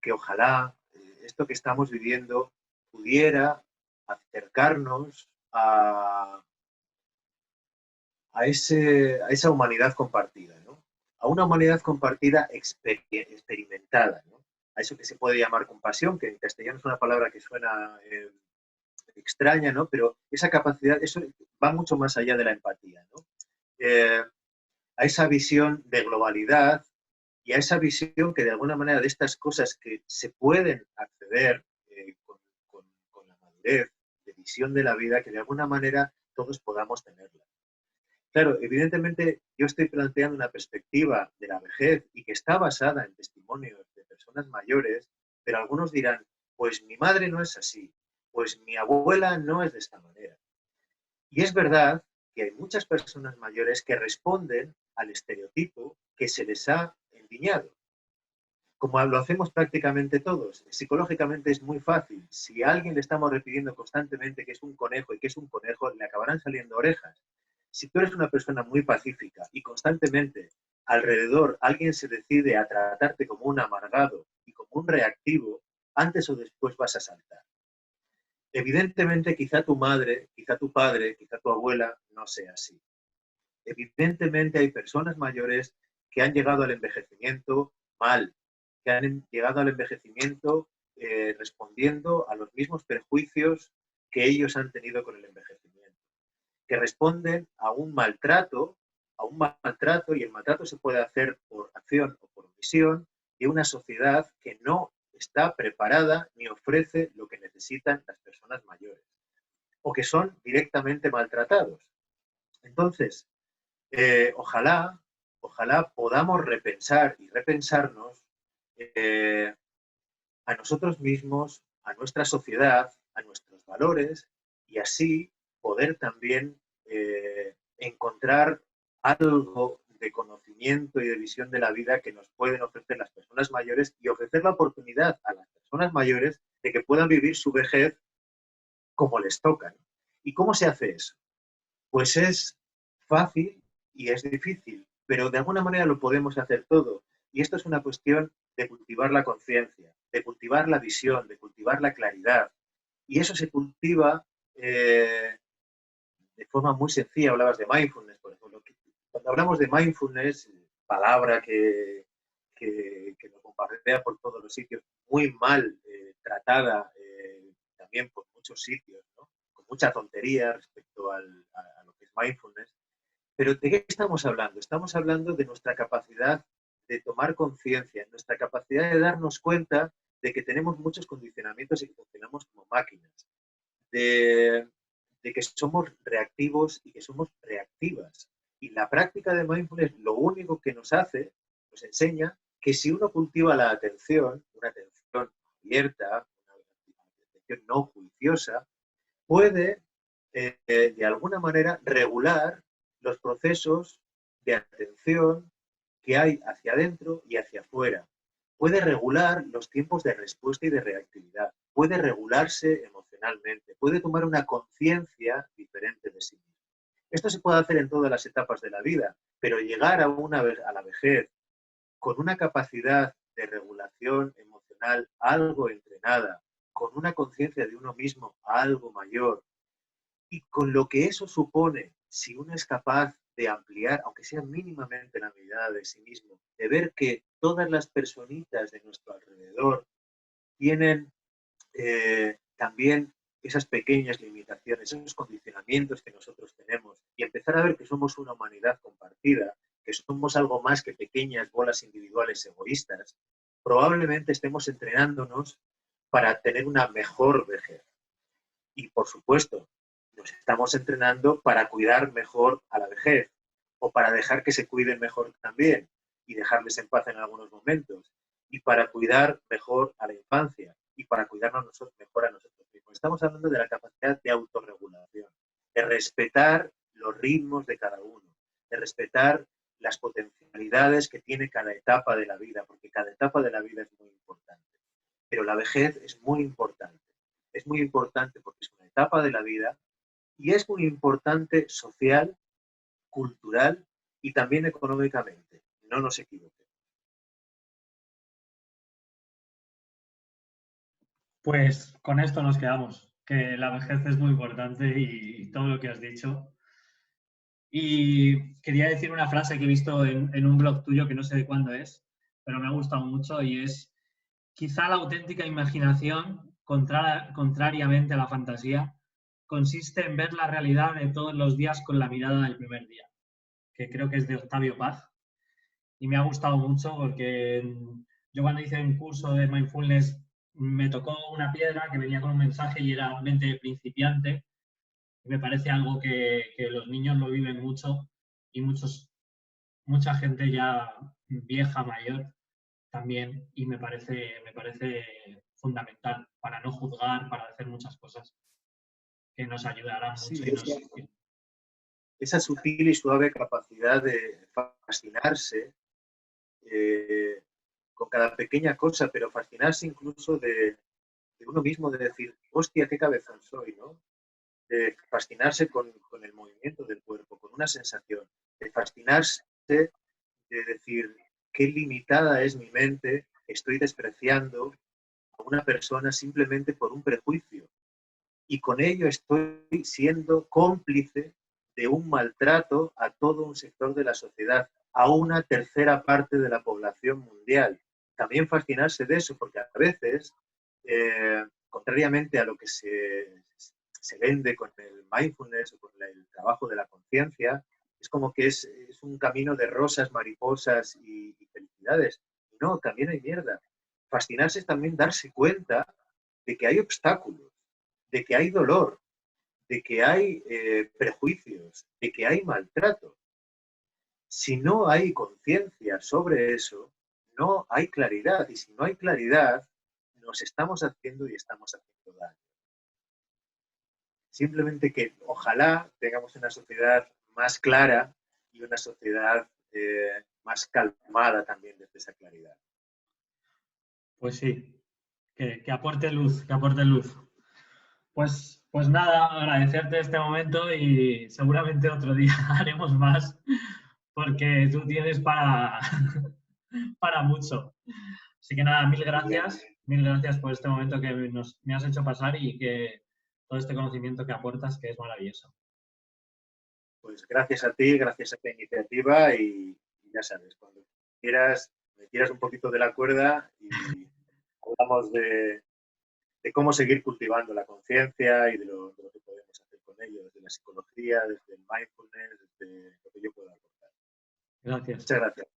[SPEAKER 2] que ojalá esto que estamos viviendo pudiera acercarnos a esa humanidad compartida, ¿no? A una humanidad compartida experimentada, ¿no? A eso que se puede llamar compasión, que en castellano es una palabra que suena extraña, ¿no? Pero esa capacidad, eso va mucho más allá de la empatía, ¿no? A esa visión de globalidad y a esa visión que de alguna manera de estas cosas que se pueden acceder con la madurez, de visión de la vida, que de alguna manera todos podamos tenerla. Claro, evidentemente yo estoy planteando una perspectiva de la vejez y que está basada en testimonios de personas mayores, pero algunos dirán, pues mi madre no es así, pues mi abuela no es de esta manera. Y es verdad que hay muchas personas mayores que responden al estereotipo que se les ha endiñado. Como lo hacemos prácticamente todos, psicológicamente es muy fácil. Si a alguien le estamos repitiendo constantemente que es un conejo y que es un conejo, le acabarán saliendo orejas. Si tú eres una persona muy pacífica y constantemente alrededor alguien se decide a tratarte como un amargado y como un reactivo, antes o después vas a saltar. Evidentemente, quizá tu madre, quizá tu padre, quizá tu abuela no sea así. Evidentemente hay personas mayores que han llegado al envejecimiento mal, que han llegado al envejecimiento respondiendo a los mismos perjuicios que ellos han tenido con el envejecimiento, que responden a un maltrato y el maltrato se puede hacer por acción o por omisión de una sociedad que no está preparada ni ofrece lo que necesitan las personas mayores o que son directamente maltratados. Entonces, ojalá podamos repensar y repensarnos a nosotros mismos, a nuestra sociedad, a nuestros valores y así poder también encontrar algo de conocimiento y de visión de la vida que nos pueden ofrecer las personas mayores y ofrecer la oportunidad a las personas mayores de que puedan vivir su vejez como les toca. ¿Y cómo se hace eso? Pues es fácil y es difícil, pero de alguna manera lo podemos hacer todo. Y esto es una cuestión de cultivar la conciencia, de cultivar la visión, de cultivar la claridad. Y eso se cultiva de forma muy sencilla. Hablabas de mindfulness, por ejemplo. Cuando hablamos de mindfulness, palabra que nos bombardea por todos los sitios, muy mal tratada también por muchos sitios, ¿no? Con mucha tontería respecto a lo que es mindfulness. Pero ¿de qué estamos hablando? Estamos hablando de nuestra capacidad de tomar conciencia, nuestra capacidad de darnos cuenta de que tenemos muchos condicionamientos y que funcionamos como máquinas, de que somos reactivos y que somos reactivas. Y la práctica de mindfulness lo único que nos hace, nos enseña que si uno cultiva la atención, una atención abierta, una atención no juiciosa, puede de alguna manera regular los procesos de atención que hay hacia adentro y hacia afuera. Puede regular los tiempos de respuesta y de reactividad. Puede regularse emocionalmente. Puede tomar una conciencia diferente de sí mismo. Esto se puede hacer en todas las etapas de la vida, pero llegar a la vejez con una capacidad de regulación emocional algo entrenada, con una conciencia de uno mismo algo mayor, y con lo que eso supone, si uno es capaz de ampliar, aunque sea mínimamente la mirada de sí mismo, de ver que todas las personitas de nuestro alrededor tienen también esas pequeñas limitaciones, esos condicionamientos que nosotros tenemos, y empezar a ver que somos una humanidad compartida, que somos algo más que pequeñas bolas individuales egoístas, probablemente estemos entrenándonos para tener una mejor vejez. Y, por supuesto, nos estamos entrenando para cuidar mejor a la vejez o para dejar que se cuiden mejor también y dejarles en paz en algunos momentos y para cuidar mejor a la infancia y para cuidarnos mejor a nosotros mismos. Estamos hablando de la capacidad de autorregulación, de respetar los ritmos de cada uno, de respetar las potencialidades que tiene cada etapa de la vida, porque cada etapa de la vida es muy importante. Pero la vejez es muy importante. Es muy importante porque es una etapa de la vida y es muy importante social, cultural y también económicamente. No nos equivoquemos.
[SPEAKER 1] Pues con esto nos quedamos, que la vejez es muy importante y todo lo que has dicho. Y quería decir una frase que he visto en un blog tuyo que no sé de cuándo es, pero me ha gustado mucho y es: quizá la auténtica imaginación, contrariamente a la fantasía, consiste en ver la realidad de todos los días con la mirada del primer día, que creo que es de Octavio Paz. Y me ha gustado mucho porque yo cuando hice un curso de mindfulness me tocó una piedra que venía con un mensaje y era mente principiante. Me parece algo que los niños lo viven mucho y mucha gente ya vieja, mayor, también, y me parece fundamental para no juzgar, para hacer muchas cosas que nos ayudarán
[SPEAKER 2] Sí,
[SPEAKER 1] mucho y nos...
[SPEAKER 2] esa sutil y suave capacidad de fascinarse con cada pequeña cosa, pero fascinarse incluso de uno mismo, de decir, hostia, qué cabezón soy, ¿no? De fascinarse con el movimiento del cuerpo, con una sensación, de fascinarse, de decir, qué limitada es mi mente, estoy despreciando a una persona simplemente por un prejuicio. Y con ello estoy siendo cómplice de un maltrato a todo un sector de la sociedad, a una tercera parte de la población mundial. También fascinarse de eso, porque a veces, contrariamente a lo que se vende con el mindfulness o con el trabajo de la conciencia, es como que es un camino de rosas, mariposas y felicidades. No, también hay mierda. Fascinarse es también darse cuenta de que hay obstáculos, de que hay dolor, de que hay prejuicios, de que hay maltrato. Si no hay conciencia sobre eso, no hay claridad. Y si no hay claridad, nos estamos haciendo y estamos haciendo daño. Simplemente que ojalá tengamos una sociedad más clara y una sociedad más calmada también desde esa claridad.
[SPEAKER 1] Pues sí, que aporte luz, que aporte luz. Pues nada, agradecerte este momento y seguramente otro día haremos más porque tú tienes para, para mucho. Así que nada, mil gracias por este momento que me has hecho pasar y que todo este conocimiento que aportas, que es maravilloso.
[SPEAKER 2] Pues gracias a ti, gracias a esta iniciativa y ya sabes, cuando quieras, me tiras un poquito de la cuerda y hablamos de cómo seguir cultivando la conciencia y de lo que podemos hacer con ello, desde la psicología, desde el mindfulness, desde lo que yo pueda aportar.
[SPEAKER 1] Gracias.
[SPEAKER 2] Muchas gracias.